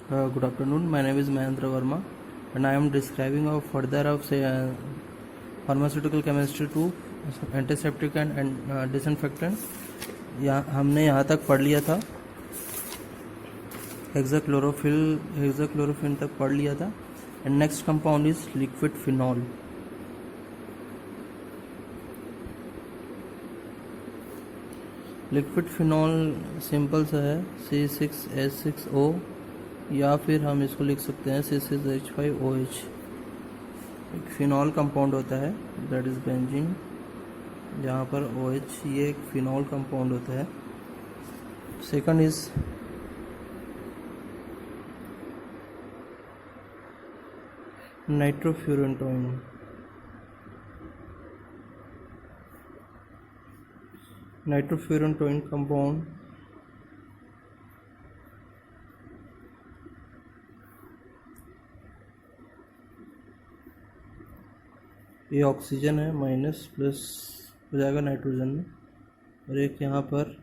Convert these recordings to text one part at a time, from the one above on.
Good afternoon. My name is Mahendra Verma, and I am describing a further of pharmaceutical chemistry to antiseptic and disinfectant. हमने यहाँ तक पढ़ लिया था, हेक्साक्लोरोफिन तक पढ़ लिया था. And next compound is liquid phenol. Liquid phenol simple सा है, C6H6O, या फिर हम इसको लिख सकते हैं C6H5OH. एक फिनॉल कंपाउंड होता है, दैट इज बेंजीन, जहाँ पर OH ये एक फिनॉल कंपाउंड होता है. Second is nitrofurantoin. Nitrofurantoin compound ये ऑक्सीजन है, माइनस प्लस हो जाएगा नाइट्रोजन में, और एक यहाँ पर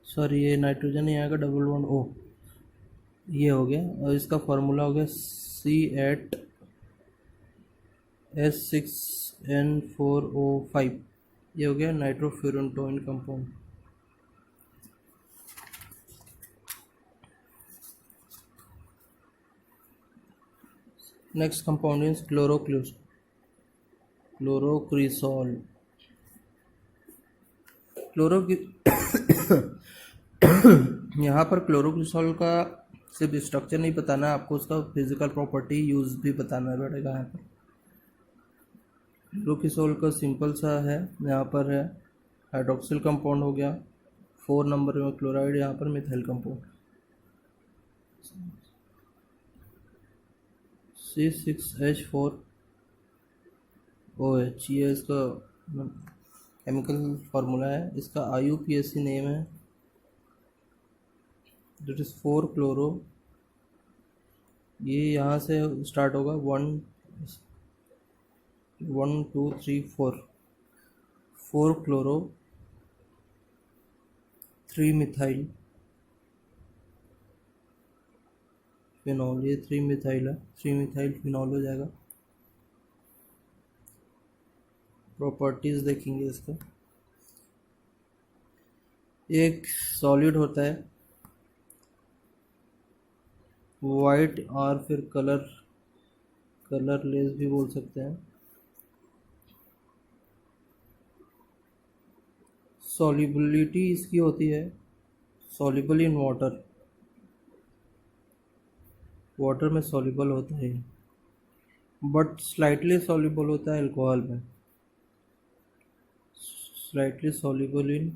सॉरी ये नाइट्रोजन ही आएगा, डबल बॉन्ड O ये हो गया. और इसका फॉर्मूला हो गया C8H6N4O5. ये हो गया nitrofurantoin compound. Next compound is chlorocresol. यहाँ पर क्लोरोक्रिसॉल का सिर्फ स्ट्रक्चर नहीं बताना है, आपको उसका फिजिकल प्रॉपर्टी यूज भी बताना पड़ेगा. यहाँ पर क्लोरोक्रिसॉल का सिंपल सा है, यहाँ पर है हाइड्रोक्सिल कंपाउंड हो गया, 4 नंबर में क्लोराइड, यहाँ पर मिथाइल कंपाउंड C6H4OH. ये इसका केमिकल फार्मूला है. इसका IUPAC नेम है, दैट इज 4 क्लोरो. ये यहाँ से स्टार्ट होगा, 1 2 3 4 क्लोरो 3 मिथाइल फिनॉल. ये 3 मिथाइल है, 3 मिथाइल फिनॉल हो जाएगा. प्रॉपर्टीज देखेंगे इसका. एक सॉलिड होता है वाइट, और फिर कलरलेस भी बोल सकते हैं. सॉल्युबिलिटी इसकी होती है सॉल्युबल इन वाटर में सॉल्युबल होता है, बट स्लाइटली सॉल्युबल होता है अल्कोहल में. Slightly soluble in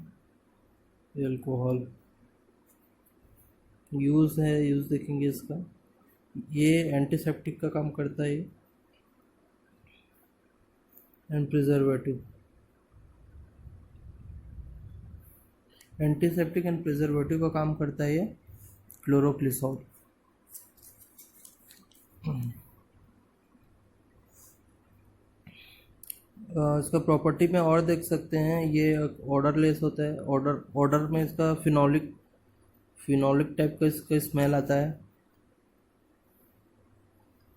alcohol. Use देखेंगे इसका. ये एंटीसेप्टिक का काम करता है and preservative. Antiseptic and preservative का काम करता है ये क्लोरोक्रिसॉल. इसका प्रॉपर्टी में और देख सकते हैं, ये ऑर्डरलेस होता है. ऑर्डर में इसका फिनोलिक टाइप का इसका स्मेल आता है.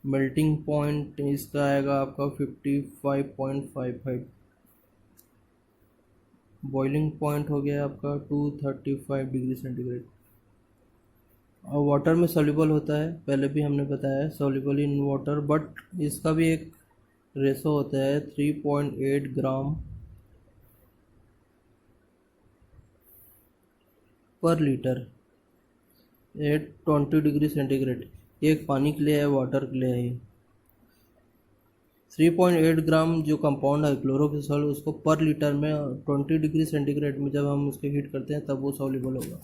मेल्टिंग पॉइंट इसका आएगा आपका 55.55. बॉइलिंग पॉइंट हो गया आपका 235 डिग्री सेंटीग्रेड. और वाटर में सॉल्युबल होता है, पहले भी हमने बताया, सॉल्युबल इन वाटर, बट इसका भी एक रेशो होता है 3.8 ग्राम पर लीटर एट 20 डिग्री सेंटीग्रेड. एक पानी के लिए है, वाटर के लिए है. 3.8 ग्राम जो कंपाउंड है क्लोरोक्रिसॉल, उसको पर लीटर में 20 डिग्री सेंटीग्रेड में जब हम उसके हीट करते हैं तब वो सॉल्युबल होगा.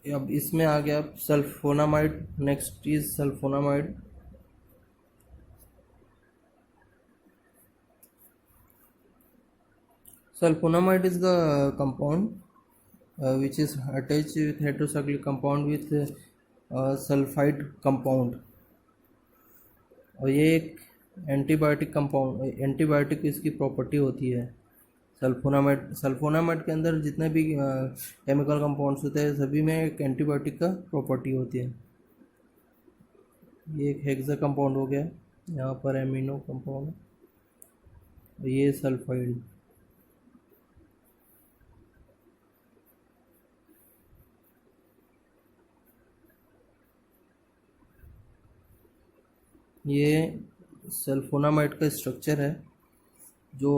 अब इसमें आ गया sulfonamide. Next is sulfonamide. Sulfonamide is the compound which is attached with heterocyclic compound with sulphide compound. और ये एक एंटीबायोटिक कंपाउंड, एंटीबायोटिक इसकी प्रॉपर्टी होती है। सल्फोनामेड के अंदर जितने भी केमिकल कंपाउंड्स होते हैं सभी में एक एंटीबायोटिक का प्रॉपर्टी होती है। ये एक हेक्सा कंपाउंड हो गया, यहाँ पर एमिनो कंपाउंड, ये सल्फाइड। ये सल्फोनामाइड का स्ट्रक्चर है जो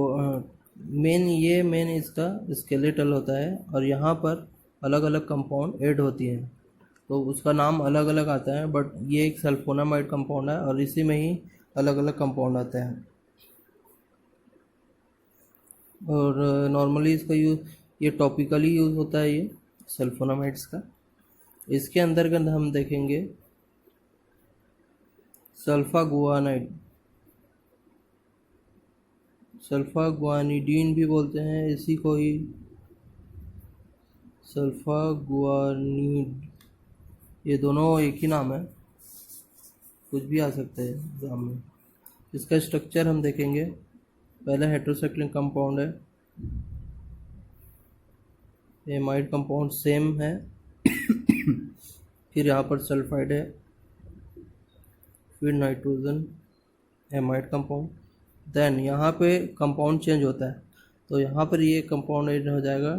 मेन इसका स्केलेटल होता है, और यहाँ पर अलग अलग कंपाउंड ऐड होती हैं तो उसका नाम अलग अलग आता है, बट ये एक सल्फोनामाइड कंपाउंड है और इसी में ही अलग अलग कंपाउंड आते हैं। और नॉर्मली इसका यूज़ ये टॉपिकली यूज़ होता है ये सल्फोनामाइड्स का। इसके अंतर्गत हम देखेंगे सल्फागुआनाइड, सल्फागुआनिडीन भी बोलते हैं इसी को ही, सल्फागुआनिड, ये दोनों एक ही नाम है, कुछ भी आ सकते हैं एग्जाम में। इसका स्ट्रक्चर हम देखेंगे। पहला हेटेरोसाइक्लिक कंपाउंड है, एमाइड कंपाउंड सेम है फिर यहाँ पर सल्फाइड है, फिर नाइट्रोजन, एमाइड कंपाउंड, देन यहाँ पे कंपाउंड चेंज होता है तो यहाँ पर ये कंपाउंड ऐड हो जाएगा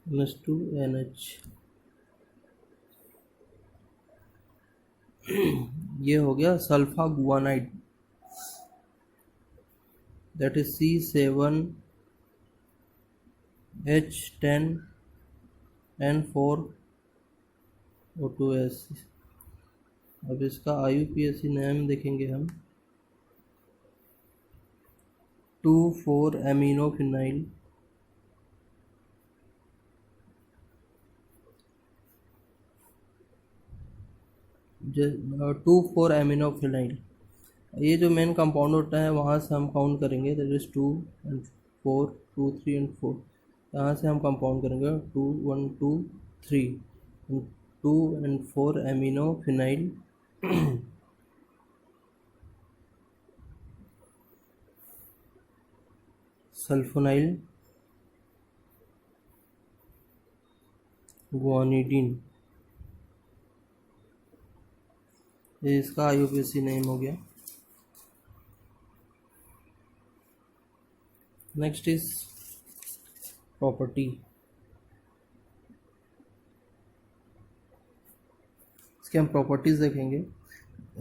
NH2NH। ये हो गया सल्फागुआनाइड, दैट इज C7H10N4O2S। अब इसका IUPAC नेम देखेंगे हम, 2,4-एमिनोफिनाइल, टू 4-एमिनोफिनाइल। ये जो मेन कंपाउंड होता है वहाँ से हम काउंट करेंगे, दैट इज 2 and 4, 2, 3 and 4, यहाँ से हम कंपाउंड करेंगे 2, 1, 2, 3, 2 and 4 एमिनोफिनाइल सल्फोनाइल गुआनिडीन, ये इसका IUPAC नेम हो गया। Next is property. इसके हम प्रॉपर्टीज देखेंगे।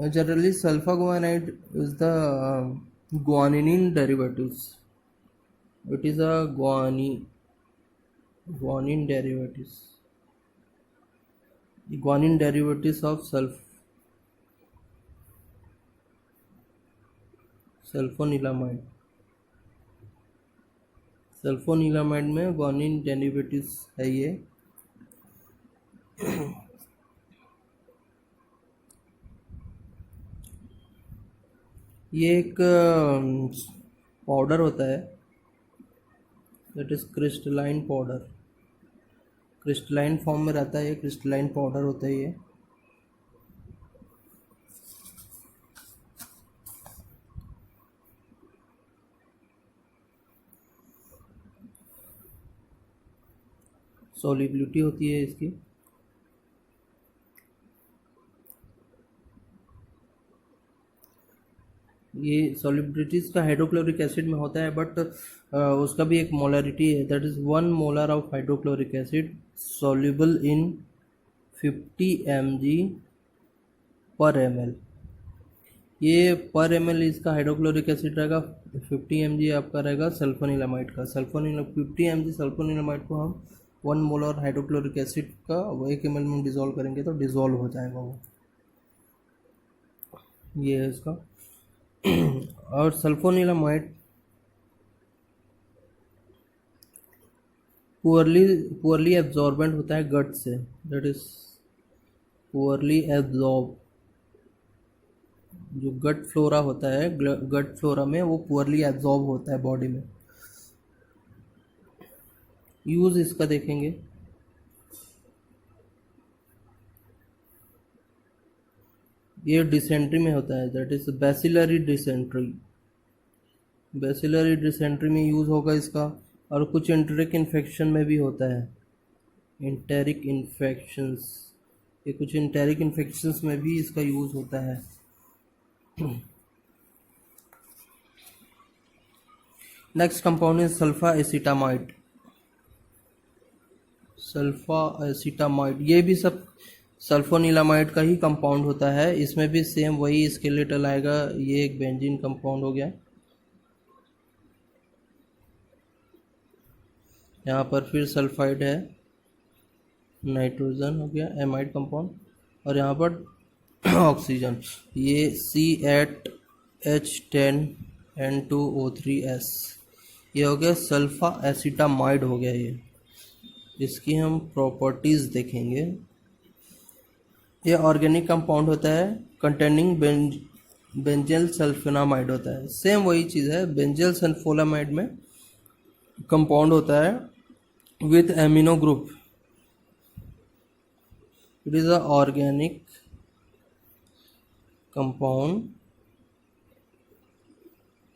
Generally sulfaguanidine is the guanine derivatives, it is a guanine derivatives of sulfanilamide में guanine derivatives है ये। ये एक पाउडर होता है, that is crystalline powder, crystalline form में रहता है, ये क्रिस्टलाइन पाउडर होता है ये। सॉल्युबिलिटी होती है इसकी, ये सॉल्युबिलिटीज का हाइड्रोक्लोरिक एसिड में होता है, बट उसका भी एक मोलरिटी है, that is 1 molar of hydrochloric acid soluble in 50 mg पर ml। ये पर ml इसका हाइड्रोक्लोरिक एसिड रहेगा, 50 mg आपका रहेगा सल्फोनिलामाइड का। 50 mg सल्फोनिलामाइड को हम 1 मोलर हाइड्रोक्लोरिक एसिड का 1 ml में डिज़ोल्व करेंगे तो डिज़ोल्व हो जाएगा वो, ये है इसका। और सल्फोनिलामाइड पुअरली एब्जॉर्बेंट होता है गट से, दैट इज पुअरली एब्जॉर्ब। जो गट फ्लोरा होता है, गट फ्लोरा में वो पुअरली एब्जॉर्ब होता है बॉडी में। यूज़ इसका देखेंगे, ये डिसेंट्री में होता है, that is bacillary dysentery. Bacillary dysentery में यूज़ होगा इसका, और कुछ एंटेरिक इन्फेक्शन में भी होता है, एंटेरिक इन्फेक्शंस, ये कुछ एंटेरिक इन्फेक्शंस में भी इसका यूज़ होता है। Next compound is sulfa acetamide. सल्फा एसिटामाइड, ये भी सब सल्फोनिलामाइड का ही कंपाउंड होता है। इसमें भी सेम वही स्केलेटल आएगा, ये एक बेंजीन कंपाउंड हो गया। यहाँ पर फिर सल्फाइड है, नाइट्रोजन हो गया एमाइड कंपाउंड, और यहाँ पर ऑक्सीजन, ये C8H10N2O3S, ये हो गया सल्फा एसिटामाइड हो गया। ये इसकी हम प्रॉपर्टीज़ देखेंगे। ये ऑर्गेनिक कंपाउंड होता है कंटेनिंग बेंजल सल्फोनामाइड होता है, सेम वही चीज़ है। बेंजल सल्फोनामाइड में कंपाउंड होता है with amino group. It is a organic compound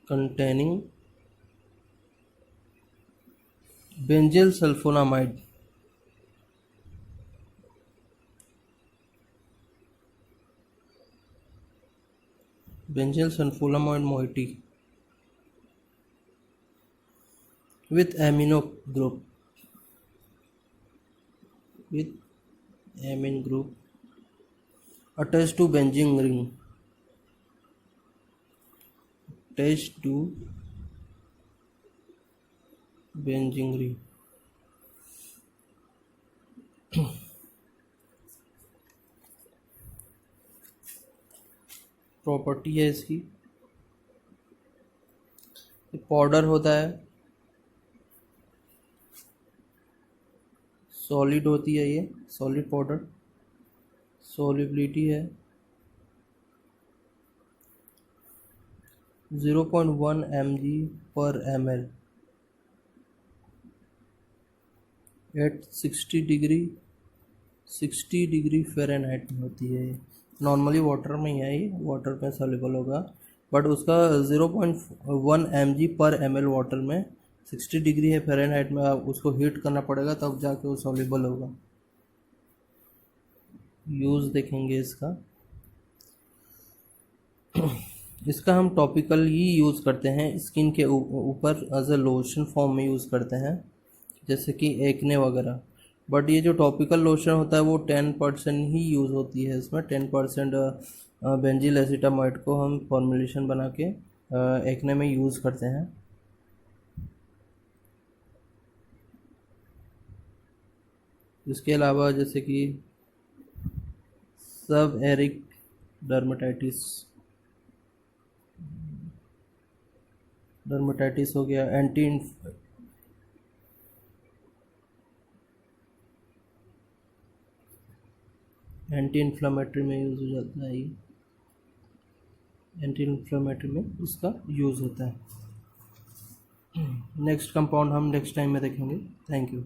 containing benzyl sulfonamide, benzyl sulfonamide moiety with amino group, with amine group attached to benzene ring, attached to benzene ring। Property है इसकी, powder होता है, solid होती है, ये solid powder, solubility है 0.1 mg/ml eight 60 degree Fahrenheit में होती है। नॉर्मली वाटर में ही है, ये वाटर में सॉल्युबल होगा, बट उसका 0.1 mg/ml वाटर में 60 डिग्री है फ़ारेनहाइट में, आप उसको हीट करना पड़ेगा तब जाके वो सॉल्युबल होगा। यूज़ देखेंगे इसका। इसका हम टॉपिकल ही यूज़ करते हैं, स्किन के ऊपर एज ए लोशन फॉर्म में यूज़ करते हैं, जैसे कि एक्ने वगैरह। बट ये जो टॉपिकल लोशन होता है वो 10% ही यूज़ होती है, इसमें 10% बेंजिल एसिटामाइड को हम फॉर्मुलेशन बना के एक्ने में यूज़ करते हैं। इसके अलावा जैसे कि सब एरिक डर्मेटाइटिस हो गया, एंटी इन्फ्लामेटरी में यूज़ हो जाता है, ये एंटी इन्फ्लामेटरी में इसका यूज़ होता है। नेक्स्ट कंपाउंड हम नेक्स्ट टाइम में देखेंगे। Thank you.